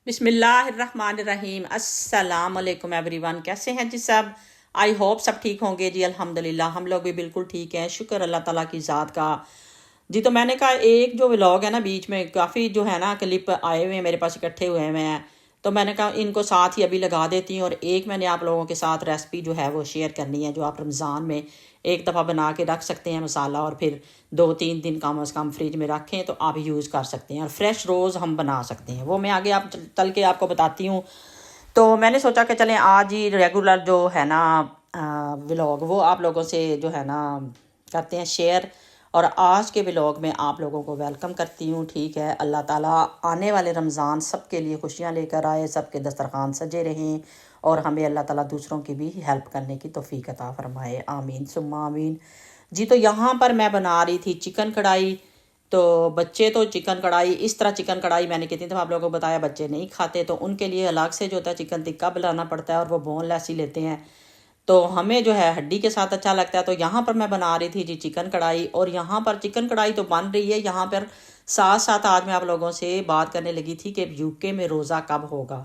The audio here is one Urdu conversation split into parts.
بسم اللہ الرحمن الرحیم۔ السلام علیکم ایوری ون، کیسے ہیں جی سب؟ آئی ہوپ سب ٹھیک ہوں گے جی، الحمدللہ ہم لوگ بھی بالکل ٹھیک ہیں، شکر اللہ تعالیٰ کی ذات کا جی۔ تو میں نے کہا ایک جو ولاگ ہے نا، بیچ میں کافی جو ہے نا کلپ آئے ہوئے ہیں میرے پاس، اکٹھے ہوئے ہیں، تو میں نے کہا ان کو ساتھ ہی ابھی لگا دیتی ہوں، اور ایک میں نے آپ لوگوں کے ساتھ ریسپی جو ہے وہ شیئر کرنی ہے، جو آپ رمضان میں ایک دفعہ بنا کے رکھ سکتے ہیں مسالہ، اور پھر 2-3 دن کم از کم فریج میں رکھیں تو آپ یوز کر سکتے ہیں، اور فریش روز ہم بنا سکتے ہیں، وہ میں آگے آپ چل کے آپ کو بتاتی ہوں۔ تو میں نے سوچا کہ چلیں آج ہی ریگولر جو ہے نا ولاگ وہ آپ لوگوں سے جو ہے نا کرتے ہیں شیئر، اور آج کے ولاگ میں آپ لوگوں کو ویلکم کرتی ہوں، ٹھیک ہے؟ اللہ تعالیٰ آنے والے رمضان سب کے لیے خوشیاں لے کر آئے، سب کے دسترخوان سجے رہیں، اور ہمیں اللہ تعالیٰ دوسروں کی بھی ہیلپ کرنے کی توفیق عطا فرمائے، آمین ثم آمین جی۔ تو یہاں پر میں بنا رہی تھی چکن کڑھائی، تو بچے تو چکن کڑھائی اس طرح چکن کڑھائی میں نے کتنی دفعہ آپ لوگوں کو بتایا بچے نہیں کھاتے، تو ان کے لیے الگ سے جو ہوتا ہے چکن ٹکا بنانا پڑتا ہے، اور وہ بون لیس ہی لیتے ہیں، تو ہمیں جو ہے ہڈی کے ساتھ اچھا لگتا ہے۔ تو یہاں پر میں بنا رہی تھی جی چکن کڑھائی، اور یہاں پر چکن کڑھائی تو بن رہی ہے، یہاں پر ساتھ ساتھ آج میں آپ لوگوں سے بات کرنے لگی تھی کہ یو کے میں روزہ کب ہوگا،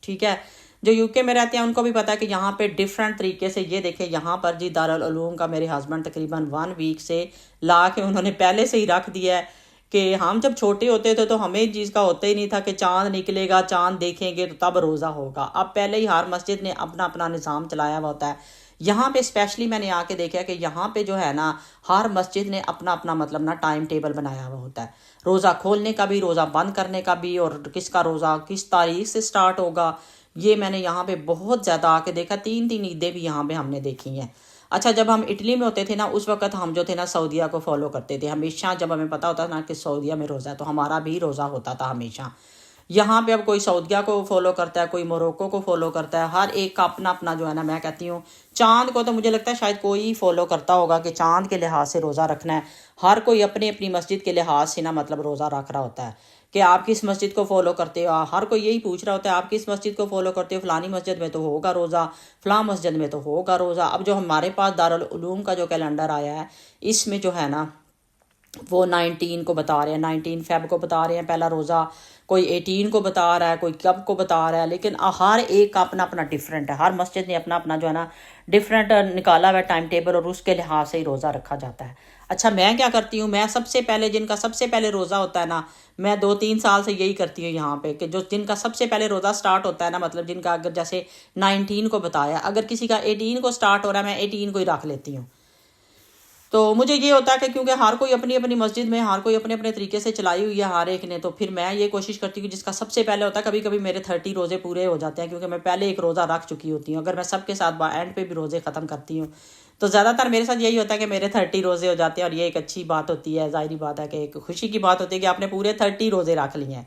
ٹھیک ہے؟ جو یو کے میں رہتے ہیں ان کو بھی پتا ہے کہ یہاں پہ ڈیفرنٹ طریقے سے، یہ دیکھیں یہاں پر جی دارالعلوم کا میرے ہسبینڈ تقریباً 1 ویک سے لا کے انہوں نے پہلے سے ہی رکھ دیا ہے، کہ ہم جب چھوٹے ہوتے تھے تو ہمیں اس چیز کا ہوتا ہی نہیں تھا کہ چاند نکلے گا، چاند دیکھیں گے تو تب روزہ ہوگا۔ اب پہلے ہی ہر مسجد نے اپنا اپنا نظام چلایا ہوا ہوتا ہے۔ یہاں پہ اسپیشلی میں نے آ کے دیکھا کہ یہاں پہ جو ہے نا ہر مسجد نے اپنا اپنا مطلب نا ٹائم ٹیبل بنایا ہوا ہوتا ہے، روزہ کھولنے کا بھی، روزہ بند کرنے کا بھی، اور کس کا روزہ کس تاریخ سے سٹارٹ ہوگا، یہ میں نے یہاں پہ بہت زیادہ آ کے دیکھا۔ 3 عیدیں بھی یہاں پہ ہم نے دیکھی ہیں۔ اچھا، جب ہم اٹلی میں ہوتے تھے نا اس وقت ہم جو تھے نا سعودیہ کو فالو کرتے تھے ہمیشہ، جب ہمیں پتہ ہوتا نا کہ سعودیہ میں روزہ ہے تو ہمارا بھی روزہ ہوتا تھا ہمیشہ۔ یہاں پہ اب کوئی سعودیہ کو فالو کرتا ہے، کوئی موروکو کو فالو کرتا ہے، ہر ایک کا اپنا اپنا جو ہے نا، میں کہتی ہوں چاند کو تو مجھے لگتا ہے شاید کوئی فالو کرتا ہوگا کہ چاند کے لحاظ سے روزہ رکھنا ہے، ہر کوئی اپنی اپنی مسجد کے لحاظ سے نا مطلب روزہ رکھ رہا ہوتا ہے کہ آپ کس مسجد کو فالو کرتے ہو، ہر کوئی یہی پوچھ رہا ہوتا ہے آپ کس مسجد کو فالو کرتے ہو، فلانی مسجد میں تو ہوگا روزہ، فلاں مسجد میں تو ہوگا روزہ۔ اب جو ہمارے پاس دارالعلوم کا جو کیلنڈر آیا ہے اس میں جو ہے نا وہ 19 کو بتا رہے ہیں، 19 فیب کو بتا رہے ہیں پہلا روزہ، کوئی 18 کو بتا رہا ہے، کوئی کب کو بتا رہا ہے، لیکن ہر ایک کا اپنا اپنا ڈیفرنٹ ہے، ہر مسجد نے اپنا اپنا جو ہے نا ڈیفرنٹ نکالا ہوا ہے ٹائم ٹیبل، اور اس کے لحاظ سے ہی روزہ رکھا جاتا ہے۔ اچھا، میں کیا کرتی ہوں، میں سب سے پہلے جن کا سب سے پہلے روزہ ہوتا ہے نا، میں 2-3 سال سے یہی کرتی ہوں یہاں پہ، کہ جو جن کا سب سے پہلے روزہ سٹارٹ ہوتا ہے نا، مطلب جن کا اگر جیسے 19 کو بتایا، اگر کسی کا 18 کو سٹارٹ ہو رہا ہے میں 18 کو ہی رکھ لیتی ہوں۔ تو مجھے یہ ہوتا ہے کہ کیونکہ ہر کوئی اپنی اپنی مسجد میں ہر کوئی اپنے اپنے طریقے سے چلائی ہوئی ہے ہر ایک نے، تو پھر میں یہ کوشش کرتی ہوں کہ جس کا سب سے پہلے ہوتا ہے، کبھی کبھی میرے 30 روزے پورے ہو جاتے ہیں کیونکہ میں پہلے ایک روزہ رکھ چکی ہوتی ہوں، اگر میں سب کے ساتھ اینڈ پہ بھی روزے ختم کرتی ہوں تو زیادہ تر میرے ساتھ یہی ہوتا ہے کہ میرے 30 روزے ہو جاتے ہیں، اور یہ ایک اچھی بات ہوتی ہے، ظاہری بات ہے کہ ایک خوشی کی بات ہوتی ہے کہ آپ نے پورے 30 روزے رکھ لیے ہیں۔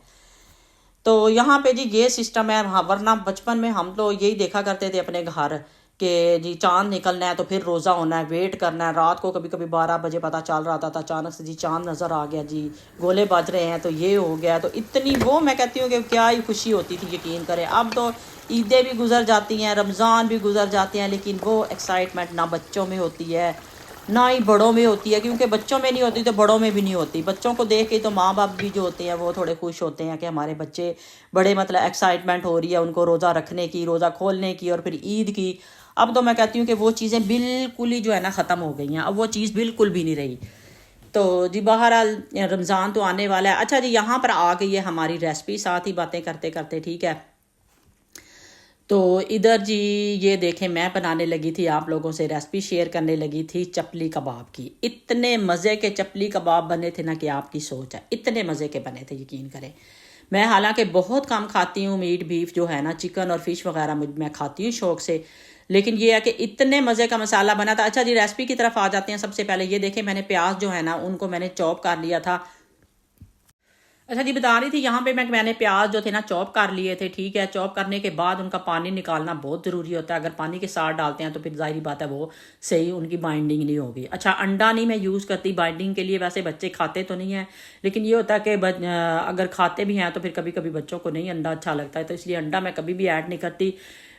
تو یہاں پہ جی یہ سسٹم ہے، ورنہ بچپن میں ہم تو یہی دیکھا کرتے تھے اپنے گھر کہ جی چاند نکلنا ہے تو پھر روزہ ہونا ہے، ویٹ کرنا ہے، رات کو کبھی کبھی 12 بجے پتہ چل رہا تھا، اچانک سے جی چاند نظر آ گیا، جی گولے بج رہے ہیں تو یہ ہو گیا، تو اتنی وہ میں کہتی ہوں کہ کیا ہی خوشی ہوتی تھی، یقین کریں۔ اب تو عیدیں بھی گزر جاتی ہیں، رمضان بھی گزر جاتے ہیں، لیکن وہ ایکسائٹمنٹ نہ بچوں میں ہوتی ہے نہ ہی بڑوں میں ہوتی ہے، کیونکہ بچوں میں نہیں ہوتی تو بڑوں میں بھی نہیں ہوتی۔ بچوں کو دیکھ کے تو ماں باپ بھی جو ہوتے ہیں وہ تھوڑے خوش ہوتے ہیں کہ ہمارے بچے بڑے مطلب ایکسائٹمنٹ ہو رہی ہے ان کو روزہ رکھنے کی، روزہ کھولنے کی، اور پھر عید کی۔ اب تو میں کہتی ہوں کہ وہ چیزیں بالکل ہی جو ہے نا ختم ہو گئی ہیں، اب وہ چیز بالکل بھی نہیں رہی۔ تو جی بہرحال رمضان تو آنے والا ہے۔ اچھا جی، یہاں پر آ گئی ہے ہماری ریسپی، ساتھ ہی باتیں کرتے کرتے، ٹھیک ہے؟ تو ادھر جی یہ دیکھیں میں بنانے لگی تھی، آپ لوگوں سے ریسپی شیئر کرنے لگی تھی چپلی کباب کی۔ اتنے مزے کے چپلی کباب بنے تھے نا کہ آپ کی سوچ ہے، اتنے مزے کے بنے تھے، یقین کریں۔ میں حالانکہ بہت کم کھاتی ہوں میٹ بیف جو ہے نا، چکن اور فش وغیرہ میں کھاتی ہوں شوق سے، لیکن یہ ہے کہ اتنے مزے کا مسالہ بنا تھا۔ اچھا جی، ریسپی کی طرف آ جاتے ہیں۔ سب سے پہلے یہ دیکھیں میں نے پیاز جو ہے نا ان کو میں نے چاپ کر لیا تھا۔ اچھا جی، بتا رہی تھی یہاں پہ میں نے پیاز جو تھے نا چاپ کر لیے تھے، ٹھیک ہے؟ چاپ کرنے کے بعد ان کا پانی نکالنا بہت ضروری ہوتا ہے، اگر پانی کے ساتھ ڈالتے ہیں تو پھر ظاہری بات ہے وہ صحیح ان کی بائنڈنگ نہیں ہوگی۔ اچھا، انڈا نہیں میں یوز کرتی بائنڈنگ کے لیے، ویسے بچے کھاتے تو نہیں ہیں، لیکن یہ ہوتا ہے کہ اگر کھاتے بھی ہیں تو پھر کبھی کبھی بچوں کو نہیں انڈا اچھا لگتا ہے، تو اس لیے انڈا میں کبھی بھی ایڈ نہیں کرتی۔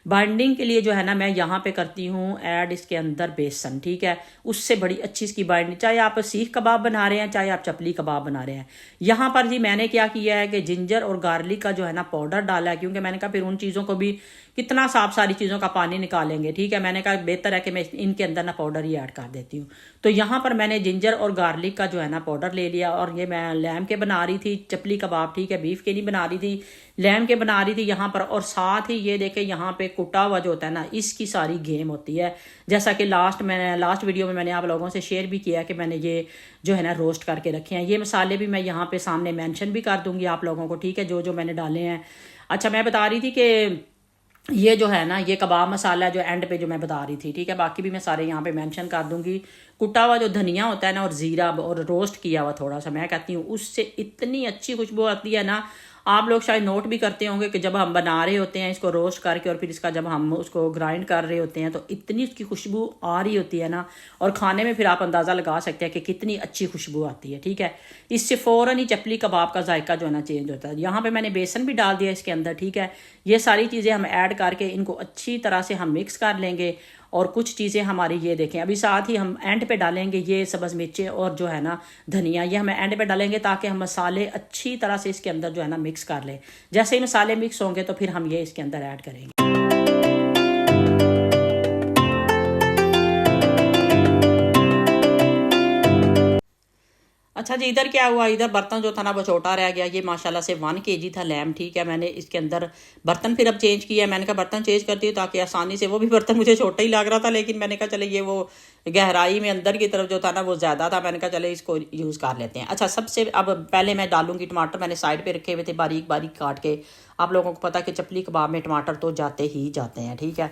بائنڈنگ کے لیے جو ہے نا میں یہاں پہ کرتی ہوں ایڈ اس کے اندر بیسن، ٹھیک ہے، اس سے بڑی اچھی اس کی بائنڈنگ، چاہے آپ سیخ کباب بنا رہے ہیں چاہے آپ چپلی کباب بنا رہے ہیں۔ یہاں پر جی میں نے کیا کیا ہے کہ جنجر اور گارلک کا جو ہے نا پاؤڈر ڈالا ہے، کیونکہ میں نے کہا پھر ان چیزوں کو بھی کتنا صاف ساری چیزوں کا پانی نکالیں گے، ٹھیک ہے، میں نے کہا بہتر ہے کہ میں ان کے اندر نا پاؤڈر ہی ایڈ کر دیتی ہوں۔ تو یہاں پر میں نے جنجر اور گارلک کا جو ہے نا پاؤڈر لے لیا، اور یہ میں لیمب کے بنا رہی تھی چپلی کباب، ٹھیک ہے، بیف کے نہیں بنا رہی تھی، لیمب کے بنا رہی تھی یہاں پر۔ اور ساتھ ہی یہ دیکھیں یہاں پہ کٹا ہوا جو ہوتا ہے نا اس کی ساری گیم ہوتی ہے، جیسا کہ لاسٹ ویڈیو میں نے آپ لوگوں سے شیئر بھی کیا کہ میں نے یہ جو ہے نا روسٹ کر کے رکھے ہیں۔ یہ مسالے بھی میں یہاں پہ سامنے مینشن بھی کر دوں گی آپ لوگوں کو، ٹھیک ہے، جو میں نے ڈالے ہیں۔ اچھا میں بتا رہی تھی کہ یہ جو ہے نا یہ کباب مسالہ جو اینڈ پہ جو میں بتا رہی تھی، ٹھیک ہے، باقی بھی میں سارے یہاں پہ مینشن کر دوں گی۔ کٹا ہوا جو دھنیا ہوتا ہے نا اور زیرہ اور روسٹ کیا ہوا تھوڑا سا، میں کہتی ہوں اس سے اتنی اچھی خوشبو آتی ہے نا۔ آپ لوگ شاید نوٹ بھی کرتے ہوں گے کہ جب ہم بنا رہے ہوتے ہیں اس کو روسٹ کر کے اور پھر اس کا جب ہم اس کو گرائنڈ کر رہے ہوتے ہیں تو اتنی اس کی خوشبو آ رہی ہوتی ہے نا، اور کھانے میں پھر آپ اندازہ لگا سکتے ہیں کہ کتنی اچھی خوشبو آتی ہے، ٹھیک ہے۔ اس سے فوراً ہی چپلی کباب کا ذائقہ جو ہے نا چینج ہوتا ہے۔ یہاں پہ میں نے بیسن بھی ڈال دیا اس کے اندر، ٹھیک ہے۔ یہ ساری چیزیں ہم ایڈ کر کے ان کو اچھی طرح سے ہم مکس کر لیں گے، اور کچھ چیزیں ہماری یہ دیکھیں ابھی ساتھ ہی ہم اینڈ پہ ڈالیں گے یہ سبز مرچیں اور جو ہے نا دھنیا، یہ ہم اینڈ پہ ڈالیں گے تاکہ ہم مسالے اچھی طرح سے اس کے اندر جو ہے نا مکس کر لیں۔ جیسے ہی مسالے مکس ہوں گے تو پھر ہم یہ اس کے اندر ایڈ کریں گے۔ اچھا جی ادھر کیا ہوا، ادھر برتن جو تھا نا وہ چھوٹا رہ گیا، یہ ماشاءاللہ سے 1 kg تھا لیمب، ٹھیک ہے۔ میں نے اس کے اندر برتن پھر اب چینج کیا ہے، میں نے کہا برتن چینج کرتی ہوں تاکہ آسانی سے، وہ بھی برتن مجھے چھوٹا ہی لگ رہا تھا لیکن میں نے کہا چلے یہ وہ گہرائی میں اندر کی طرف جو تھا نا وہ زیادہ تھا، میں نے کہا چلے اس کو یوز کر لیتے ہیں۔ اچھا سب سے اب پہلے میں ڈالوں گی ٹماٹر، میں نے سائڈ پہ رکھے ہوئے تھے باریک باریک کاٹ کے، آپ لوگوں کو پتہ کہ چپلی کباب میں ٹماٹر تو جاتے ہی جاتے ہیں، ٹھیک ہے۔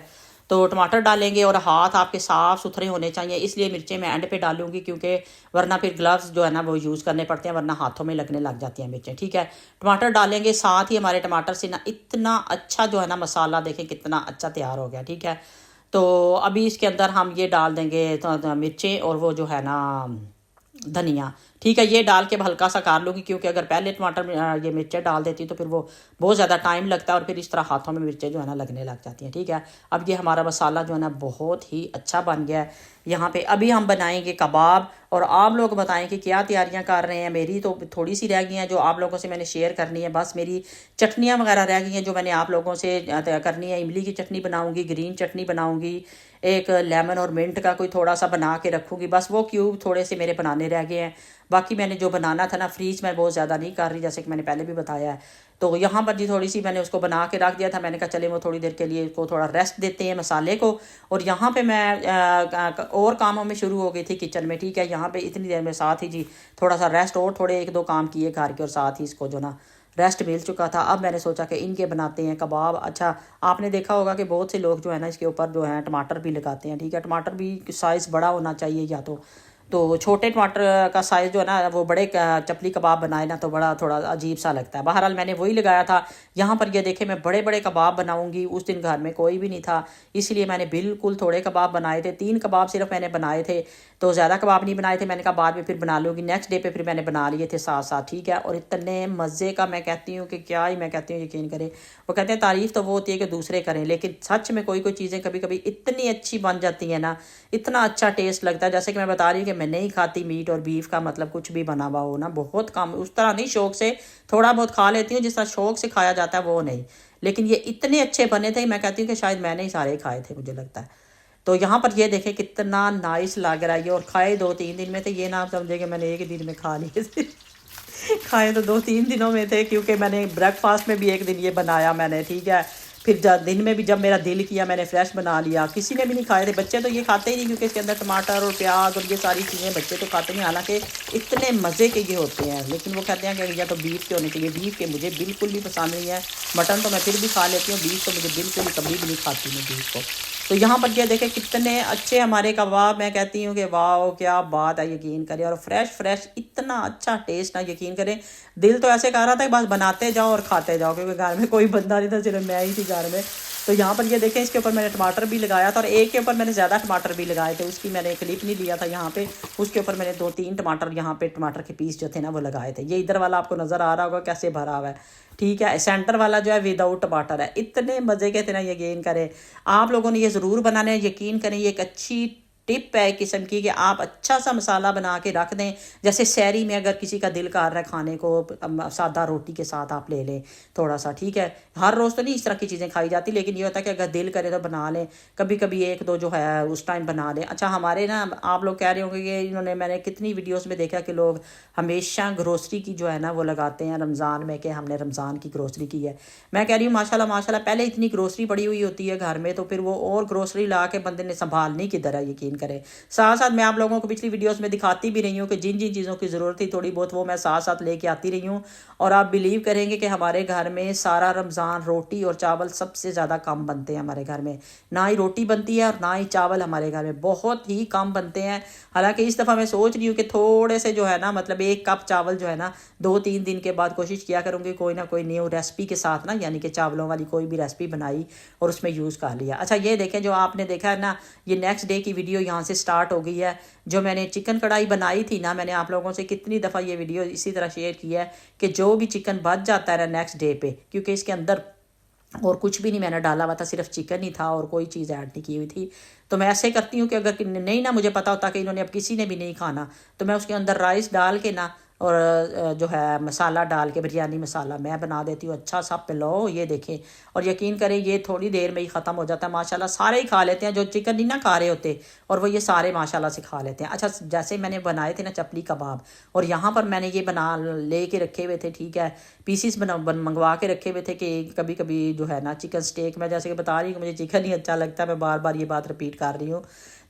تو ٹماٹر ڈالیں گے اور ہاتھ آپ کے صاف ستھرے ہونے چاہیے، اس لیے مرچیں میں اینڈ پہ ڈالوں گی کیونکہ ورنہ پھر گلوز جو ہے نا وہ یوز کرنے پڑتے ہیں، ورنہ ہاتھوں میں لگنے لگ جاتی ہیں مرچیں، ٹھیک ہے۔ ٹماٹر ڈالیں گے، ساتھ ہی ہمارے ٹماٹر سے نا اتنا اچھا جو ہے نا مسالہ دیکھیں کتنا اچھا تیار ہو گیا، ٹھیک ہے۔ تو ابھی اس کے اندر ہم یہ ڈال دیں گے مرچیں اور وہ جو ہے نا دھنیا، ٹھیک ہے، یہ ڈال کے ہلکا سا کار لوں گی کیونکہ اگر پہلے ٹماٹر یہ مرچیں ڈال دیتی تو پھر وہ بہت زیادہ ٹائم لگتا ہے اور پھر اس طرح ہاتھوں میں مرچیں جو ہے نا لگنے لگ جاتی ہیں، ٹھیک ہے۔ اب یہ ہمارا مسالہ جو ہے نا بہت ہی اچھا بن گیا ہے۔ یہاں پہ ابھی ہم بنائیں گے کباب، اور آپ لوگ بتائیں کہ کیا تیاریاں کر رہے ہیں۔ میری تو تھوڑی سی رہ گئی ہیں جو آپ لوگوں سے میں نے شیئر کرنی ہے، بس میری چٹنیاں وغیرہ رہ گئی ہیں جو میں نے آپ لوگوں سے کرنی ہے۔ املی کی چٹنی بناؤں گی، گرین چٹنی بناؤں گی، ایک لیمن اور منٹ کا کوئی تھوڑا سا بنا کے رکھوں گی، بس وہ کیوب تھوڑے سے میرے بنانے رہ گئے ہیں۔ باقی میں نے جو بنانا تھا نا فریج میں بہت زیادہ نہیں کر رہی جیسے کہ میں نے پہلے بھی بتایا ہے، تو یہاں پر جی تھوڑی سی میں نے اس کو بنا کے رکھ دیا تھا، میں نے کہا چلے وہ تھوڑی دیر کے لیے اس کو تھوڑا ریسٹ دیتے ہیں مسالے کو، اور یہاں پہ میں اور کاموں میں شروع ہو گئی تھی کچن میں، ٹھیک ہے۔ یہاں پہ اتنی دیر میں ساتھ ہی جی تھوڑا سا ریسٹ اور تھوڑے 1-2 کام کیے گھر کے، اور ساتھ ہی اس کو جو نا ریسٹ مل چکا تھا۔ اب میں نے سوچا کہ ان کے بناتے ہیں کباب۔ اچھا آپ نے دیکھا ہوگا کہ بہت سے لوگ جو ہے نا اس کے اوپر جو ہے ٹماٹر بھی لگاتے ہیں، ٹھیک ہے، ٹماٹر بھی سائز بڑا ہونا چاہیے، یا تو چھوٹے ٹماٹر کا سائز جو ہے نا وہ بڑے چپلی کباب بنائے نا تو بڑا تھوڑا عجیب سا لگتا ہے۔ بہرحال میں نے وہی لگایا تھا۔ یہاں پر یہ دیکھیں میں بڑے بڑے کباب بناؤں گی، اس دن گھر میں کوئی بھی نہیں تھا اس لیے میں نے بالکل تھوڑے کباب بنائے تھے، 3 کباب صرف میں نے بنائے تھے، تو زیادہ کباب نہیں بنائے تھے۔ میں نے کہا بعد میں پھر بنا لوں گی، نیکسٹ ڈے پہ پھر میں نے بنا لیے تھے ساتھ ساتھ، ٹھیک ہے۔ اور اتنے مزے کا میں کہتی ہوں کہ کیا ہی میں کہتی ہوں، یقین کریں، وہ کہتے ہیں تعریف تو وہ ہوتی ہے کہ دوسرے کریں، لیکن سچ میں کوئی چیزیں کبھی کبھی اتنی اچھی بن جاتی ہیں نا، اتنا اچھا ٹیسٹ لگتا ہے۔ جیسے کہ میں بتا رہی ہوں کہ میں نہیں کھاتی میٹ اور بیف کا مطلب کچھ بھی بنا ہوا ہو نا، بہت کم، اس طرح نہیں، شوق سے تھوڑا بہت کھا لیتی ہوں، جس طرح شوق سے کھایا جاتا ہے وہ نہیں، لیکن یہ اتنے اچھے بنے تھے میں کہتی ہوں کہ شاید میں نے ہی سارے کھائے تھے مجھے لگتا ہے۔ تو یہاں پر یہ دیکھیں کتنا نائس لگ رہا ہے یہ، اور کھائے 2-3 دن میں تھے، یہ نہ آپ سمجھے کہ میں نے ایک دن میں کھا لیے تھے کھائے تو 2-3 دنوں میں تھے، کیونکہ میں نے بریک فاسٹ میں بھی ایک دن یہ بنایا میں نے، ٹھیک ہے، پھر دن میں بھی جب میرا دل کیا میں نے فریش بنا لیا۔ کسی نے بھی نہیں کھائے تھے، بچے تو یہ کھاتے ہی نہیں کیونکہ اس کے اندر ٹماٹر اور پیاز اور یہ ساری چیزیں بچے تو کھاتے نہیں، حالانکہ اتنے مزے کے یہ ہوتے ہیں، لیکن وہ کہتے ہیں کہ یا تو بیف کے ہونے چاہیے، بیف کے مجھے بالکل بھی پسند نہیں ہے۔ مٹن تو میں پھر بھی کھا لیتی ہوں، بیف تو مجھے بالکل کبھی بھی نہیں کھاتی میں بیف کو۔ تو یہاں پر یہ دیکھیں کتنے اچھے ہمارے کباب، میں کہتی ہوں کہ واو کیا بات ہے، یقین کریں، اور فریش اتنا اچھا ٹیسٹ نہ، یقین کریں دل تو ایسے کر رہا تھا کہ بس بناتے جاؤ اور کھاتے جاؤ، کیونکہ گھر میں کوئی بندہ نہیں تھا، صرف میں ہی تھی گھر میں۔ تو تو یہاں پر یہ دیکھیں اس کے اوپر میں نے ٹماٹر بھی لگایا تھا، اور ایک کے اوپر میں نے زیادہ ٹماٹر بھی لگائے تھے، اس کی میں نے کلپ نہیں لیا تھا یہاں پہ، اس کے اوپر میں نے 2-3 ٹماٹر یہاں پہ ٹماٹر کے پیس جو تھے نا وہ لگائے تھے۔ یہ ادھر والا آپ کو نظر آ رہا ہوگا کیسے بھرا ہوا ہے، ٹھیک ہے۔ سینٹر والا جو ہے وداؤٹ ٹماٹر ہے، اتنے مزے کے تھے نا، یقین کریں آپ لوگوں نے یہ ضرور بنانے، یقین کریں یہ ایک اچھی ٹپ ہے قسم کی کہ آپ اچھا سا مسالہ بنا کے رکھ دیں، جیسے سحری میں اگر کسی کا دل کر رہا ہے کھانے کو، سادہ روٹی کے ساتھ آپ لے لیں تھوڑا سا، ٹھیک ہے۔ ہر روز تو نہیں اس طرح کی چیزیں کھائی جاتی، لیکن یہ ہوتا ہے کہ اگر دل کرے تو بنا لیں، کبھی کبھی 1-2 جو ہے اس ٹائم بنا لیں۔ اچھا ہمارے نا آپ لوگ کہہ رہے ہوں گے کہ انہوں نے، میں نے کتنی ویڈیوز میں دیکھا کہ لوگ ہمیشہ گروسری کی جو ہے نا وہ لگاتے ہیں رمضان میں، کہ ہم نے رمضان کی گروسری کی ہے۔ میں کہہ رہی ہوں ماشاءاللہ ماشاءاللہ، پہلے اتنی گروسری پڑی ہوئی ہوتی ہے گھر میں، تو پھر وہ اور گروسری لا کے بندے نے سنبھالنی کدھر ہے، یقین کرے۔ ساتھ ساتھ میں آپ لوگوں کو پچھلی ویڈیوز میں دکھاتی بھی رہی ہوں کہ جن جن چیزوں کی ضرورت تھی تھوڑی بہت وہ میں ساتھ ساتھ لے کے آتی رہی ہوں، اور آپ بلیو کریں گے کہ ہمارے گھر میں سارا رمضان روٹی اور چاول سب سے زیادہ کم بنتے ہیں ہمارے گھر میں، نہ ہی روٹی بنتی ہے اور نہ ہی چاول ہمارے گھر میں بہت ہی کم بنتے ہیں۔ حالانکہ اس دفعہ میں سوچ رہی ہوں کہ تھوڑے سے جو ہے نا، مطلب 1 کپ چاول جو ہے نا 2-3 دن کے بعد کوشش کیا کروں گی کوئی نہ کوئی نیو ریسپی کے ساتھ نا، یعنی کہ چاولوں والی کوئی بھی ریسپی بنائی اور اس میں یوز کر لیا۔ اچھا یہ دیکھیں جو آپ نے دیکھا ہے نا، یہ نیکسٹ ڈے کی ویڈیو یہاں سے سٹارٹ ہو گئی ہے۔ جو میں نے چکن کڑھائی بنائی تھی نا، میں نے آپ لوگوں سے کتنی دفعہ یہ ویڈیو اسی طرح شیئر کی ہے کہ جو بھی چکن بچ جاتا ہے نا نیکسٹ ڈے پہ، کیونکہ اس کے اندر اور کچھ بھی نہیں میں نے ڈالا ہوا تھا، صرف چکن ہی تھا اور کوئی چیز ایڈ نہیں کی ہوئی تھی، تو میں ایسے کرتی ہوں کہ اگر نہیں نا مجھے پتا ہوتا کہ انہوں نے اب کسی نے بھی نہیں کھانا، تو میں اس کے اندر رائس ڈال کے نا اور جو ہے مسالہ ڈال کے بریانی مسالہ میں بنا دیتی ہوں اچھا سا پلو، یہ دیکھیں، اور یقین کریں یہ تھوڑی دیر میں ہی ختم ہو جاتا ہے ماشاءاللہ، سارے ہی کھا لیتے ہیں جو چکن نہیں نہ کھا رہے ہوتے، اور وہ یہ سارے ماشاءاللہ سے کھا لیتے ہیں۔ اچھا جیسے میں نے بنائے تھے نا چپلی کباب، اور یہاں پر میں نے یہ بنا لے کے رکھے ہوئے تھے، ٹھیک ہے، پیسز منگوا کے رکھے ہوئے تھے کہ کبھی کبھی جو ہے نا چکن سٹیک، میں جیسے کہ بتا رہی ہوں کہ مجھے چکن ہی اچھا لگتا ہے، میں بار بار یہ بات رپیٹ کر رہی ہوں،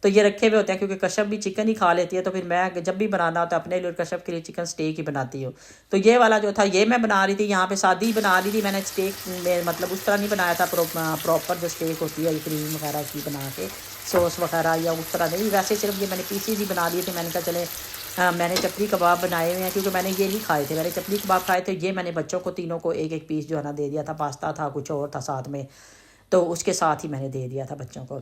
تو یہ رکھے ہوئے ہوتے ہیں کیونکہ کشف بھی چکن ہی کھا لیتی ہے، تو پھر میں جب بھی بنانا ہوتا ہے اپنے لیے اور کشف کے لیے چکن سٹیک ہی بناتی ہوں۔ تو یہ والا جو تھا یہ میں بنا رہی تھی، یہاں پہ سادی بنا رہی تھی میں نے سٹیک میں، مطلب اس طرح نہیں بنایا تھا پراپر جو سٹیک ہوتی ہے کریم وغیرہ کی بنا کے سوس وغیرہ، یا اس طرح نہیں، ویسے صرف یہ میں نے پیسز ہی بنا لیے تھے۔ میں نے کہا چلے میں نے چپلی کباب بنائے ہوئے ہیں کیونکہ میں نے یہ نہیں کھائے تھے، میں نے چپلی کباب کھائے تھے، یہ میں نے بچوں کو تینوں کو 1-1 پیس جو ہے نا دے دیا تھا، پاستا تھا کچھ اور تھا ساتھ میں، تو اس کے ساتھ ہی میں نے دے دیا تھا بچوں کو۔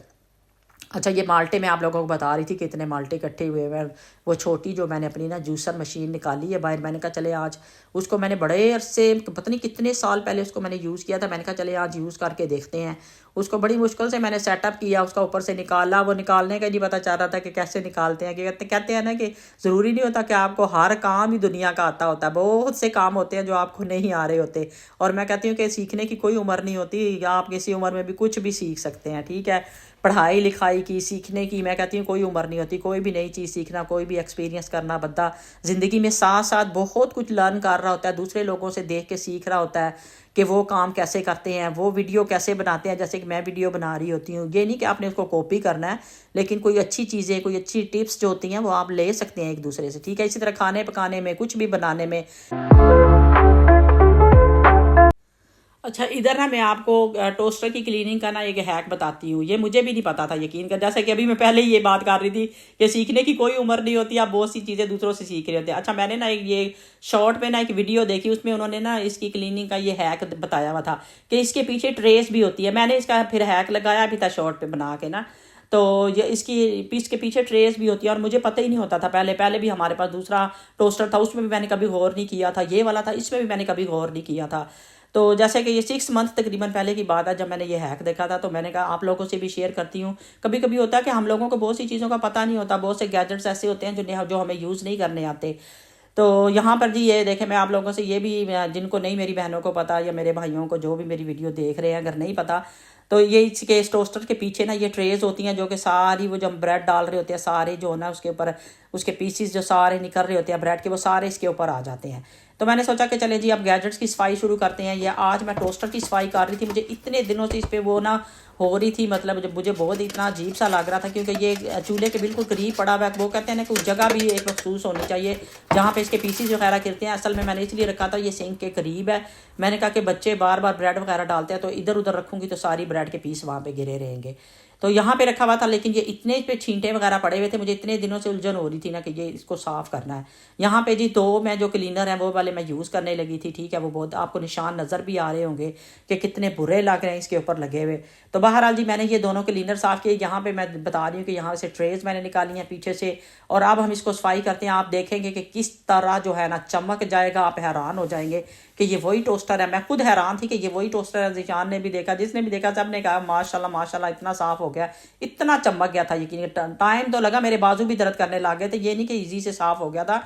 اچھا یہ مالٹے میں آپ لوگوں کو بتا رہی تھی کہ اتنے مالٹے اکٹھے ہوئے ہوئے، وہ چھوٹی جو میں نے اپنی نا جوسر مشین نکالی ہے باہر، میں نے کہا چلے آج اس کو میں نے بڑے عرصے پتہ نہیں کتنے سال پہلے اس کو میں نے یوز کیا تھا، میں نے کہا چلے آج یوز کر کے دیکھتے ہیں۔ اس کو بڑی مشکل سے میں نے سیٹ اپ کیا، اس کا اوپر سے نکالا، وہ نکالنے کا نہیں پتہ چل رہا تھا کہ کیسے نکالتے ہیں، کہ کہتے ہیں نا کہ ضروری نہیں ہوتا کہ آپ کو ہر کام ہی دنیا کا آتا ہوتا ہے، بہت سے کام ہوتے ہیں جو آپ کو نہیں آ رہے ہوتے، اور میں کہتی ہوں کہ سیکھنے کی کوئی عمر نہیں ہوتی، آپ کسی عمر میں بھی کچھ بھی سیکھ سکتے ہیں، ٹھیک ہے۔ پڑھائی لکھائی کی، سیکھنے کی، میں کہتی ہوں کوئی عمر نہیں ہوتی، کوئی بھی نئی چیز سیکھنا، کوئی بھی ایکسپیرینس کرنا، بندہ زندگی میں ساتھ ساتھ بہت کچھ لرن کر رہا ہوتا ہے، دوسرے لوگوں سے دیکھ کے سیکھ رہا ہوتا ہے کہ وہ کام کیسے کرتے ہیں، وہ ویڈیو کیسے بناتے ہیں، جیسے کہ میں ویڈیو بنا رہی ہوتی ہوں، یہ نہیں کہ آپ نے اس کو کاپی کرنا ہے، لیکن کوئی اچھی چیزیں، کوئی اچھی ٹپس جو ہوتی ہیں وہ آپ لے سکتے ہیں ایک دوسرے سے، ٹھیک ہے۔ اسی طرح کھانے پکانے میں، کچھ بھی بنانے میں۔ اچھا ادھر نا میں آپ کو ٹوسٹر کی کلیننگ کا نا ایک ہیک بتاتی ہوں، یہ مجھے بھی نہیں پتا تھا، یقین کر، جیسے کہ ابھی میں پہلے ہی یہ بات کر رہی تھی کہ سیکھنے کی کوئی عمر نہیں ہوتی، آپ بہت سی چیزیں دوسروں سے سیکھ رہے ہوتے ہیں۔ اچھا میں نے نا یہ شارٹ پہ نا ایک ویڈیو دیکھی، اس میں انہوں نے نا اس کی کلیننگ کا یہ ہیک بتایا ہوا تھا کہ اس کے پیچھے ٹریس بھی ہوتی ہے، میں نے اس کا پھر ہیک لگایا بھی تھا شارٹ پہ بنا کے نا، تو یہ اس کے پیچھے ٹریس بھی ہوتی ہے، اور مجھے پتہ ہی نہیں ہوتا تھا، پہلے بھی ہمارے پاس دوسرا ٹوسٹر تھا، اس میں بھی میں نے کبھی غور نہیں کیا تھا، یہ والا تھا اس میں بھی میں نے کبھی غور نہیں کیا تھا۔ تو جیسے کہ یہ 6 منتھ تقریباً پہلے کی بات ہے جب میں نے یہ ہیک دیکھا تھا، تو میں نے کہا آپ لوگوں سے بھی شیئر کرتی ہوں۔ کبھی کبھی ہوتا ہے کہ ہم لوگوں کو بہت سی چیزوں کا پتہ نہیں ہوتا، بہت سے گیجٹس ایسے ہوتے ہیں جو ہمیں یوز نہیں کرنے آتے۔ تو یہاں پر جی یہ دیکھیں، میں آپ لوگوں سے یہ بھی، جن کو نہیں میری بہنوں کو پتہ یا میرے بھائیوں کو جو بھی میری ویڈیو دیکھ رہے ہیں اگر نہیں پتہ، تو یہ اس کے ٹوسٹر کے پیچھے نا یہ ٹریز ہوتی ہیں جو کہ ساری وہ جو ہم بریڈ ڈال رہے ہوتے ہیں سارے جو نا اس کے اوپر اس کے پیسز جو سارے نکل رہے ہوتے ہیں بریڈ کے، وہ سارے اس کے اوپر آ جاتے ہیں۔ تو میں نے سوچا کہ چلے جی اب گیجٹس کی صفائی شروع کرتے ہیں، یا آج میں ٹوسٹر کی صفائی کر رہی تھی، مجھے اتنے دنوں سے اس پہ وہ نا ہو رہی تھی، مطلب جب مجھے بہت اتنا عجیب سا لگ رہا تھا، کیونکہ یہ چولہے کے بالکل قریب پڑا ہوا ہے، وہ کہتے ہیں کہ اس جگہ بھی ایک مخصوص ہونی چاہیے جہاں پہ اس کے پیسز وغیرہ گرتے ہیں۔ اصل میں نے اس لیے رکھا تھا یہ سنک کے قریب ہے، میں نے کہا کہ بچے بار بار بریڈ وغیرہ ڈالتے ہیں تو ادھر ادھر رکھوں گی تو ساری بریڈ کے پیس وہاں پہ گرے رہیں گے۔ تو یہاں پہ رکھا ہوا تھا، لیکن یہ اتنے پہ چھینٹے وغیرہ پڑے ہوئے تھے، مجھے اتنے دنوں سے الجھن ہو رہی تھی نا کہ یہ اس کو صاف کرنا ہے۔ یہاں پہ جی 2 میں جو کلینر ہیں وہ والے میں یوز کرنے لگی تھی، ٹھیک ہے، وہ بہت آپ کو نشان نظر بھی آ رہے ہوں گے کہ کتنے برے لگ رہے ہیں اس کے اوپر لگے ہوئے۔ تو بہرحال جی میں نے یہ دونوں کلینر صاف کیے۔ یہاں پہ میں بتا رہی ہوں کہ یہاں سے ٹریز میں نے نکالی ہیں پیچھے سے، اور اب ہم اس کو صفائی کرتے ہیں۔ آپ دیکھیں گے کہ کس طرح جو ہے نا چمک جائے گا، آپ حیران ہو جائیں گے کہ یہ وہی ٹوسٹر ہے۔ میں خود حیران تھی کہ یہ وہی ٹوسٹر ہے۔ ذیشان نے بھی دیکھا، جس نے بھی دیکھا سب نے کہا ماشاءاللہ ماشاءاللہ اتنا صاف ہو گیا، اتنا چمک گیا تھا، یقین ٹائم تو لگا، میرے بازو بھی درد کرنے لگ گئے تھے، یہ نہیں کہ ایزی سے صاف ہو گیا تھا۔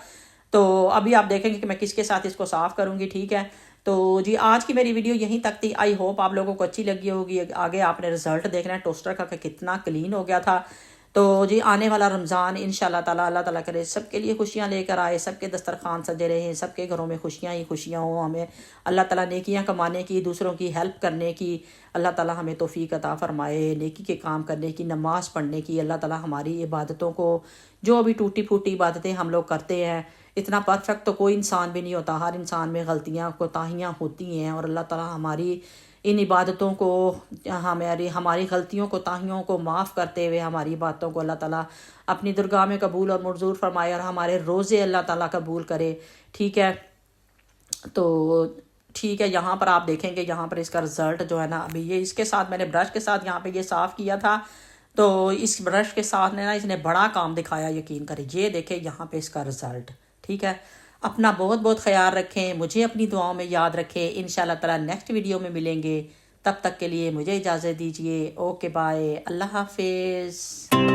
تو ابھی آپ دیکھیں گے کہ میں کس کے ساتھ اس کو صاف کروں گی، ٹھیک ہے۔ تو جی آج کی میری ویڈیو یہیں تک تھی، آئی ہوپ آپ لوگوں کو اچھی لگی ہوگی۔ آگے آپ نے رزلٹ دیکھنا ہے ٹوسٹر کا کہ کتنا کلین ہو گیا تھا۔ تو جی آنے والا رمضان انشاءاللہ تعالیٰ اللہ تعالیٰ کرے سب کے لیے خوشیاں لے کر آئے، سب کے دسترخوان سجے رہیں، سب کے گھروں میں خوشیاں ہی خوشیاں ہوں۔ ہمیں اللہ تعالیٰ نیکیاں کمانے کی، دوسروں کی ہیلپ کرنے کی اللہ تعالیٰ ہمیں توفیق عطا فرمائے، نیکی کے کام کرنے کی، نماز پڑھنے کی۔ اللہ تعالیٰ ہماری عبادتوں کو، جو بھی ٹوٹی پھوٹی عبادتیں ہم لوگ کرتے ہیں، اتنا پرفیکٹ تو کوئی انسان بھی نہیں ہوتا، ہر انسان میں غلطیاں کوتاہیاں ہوتی ہیں، اور اللہ تعالیٰ ہماری ان عبادتوں کو، ہماری غلطیوں کوتاہیوں کو معاف کرتے ہوئے ہماری عبادتوں کو اللہ تعالیٰ اپنی درگاہ میں قبول اور منظور فرمائے، اور ہمارے روزے اللہ تعالیٰ قبول کرے، ٹھیک ہے۔ تو ٹھیک ہے، یہاں پر آپ دیکھیں گے، یہاں پر اس کا رزلٹ جو ہے نا، ابھی یہ اس کے ساتھ میں نے برش کے ساتھ یہاں پہ یہ صاف کیا تھا، تو اس برش کے ساتھ نا اس نے بڑا کام دکھایا، یقین کریں۔ یہ دیکھیں یہاں پہ اس کا رزلٹ، ٹھیک ہے۔ اپنا بہت بہت خیال رکھیں، مجھے اپنی دعاؤں میں یاد رکھیں۔ انشاءاللہ تعالیٰ نیکسٹ ویڈیو میں ملیں گے، تب تک کے لیے مجھے اجازت دیجیے۔ اوکے بائے، اللہ حافظ۔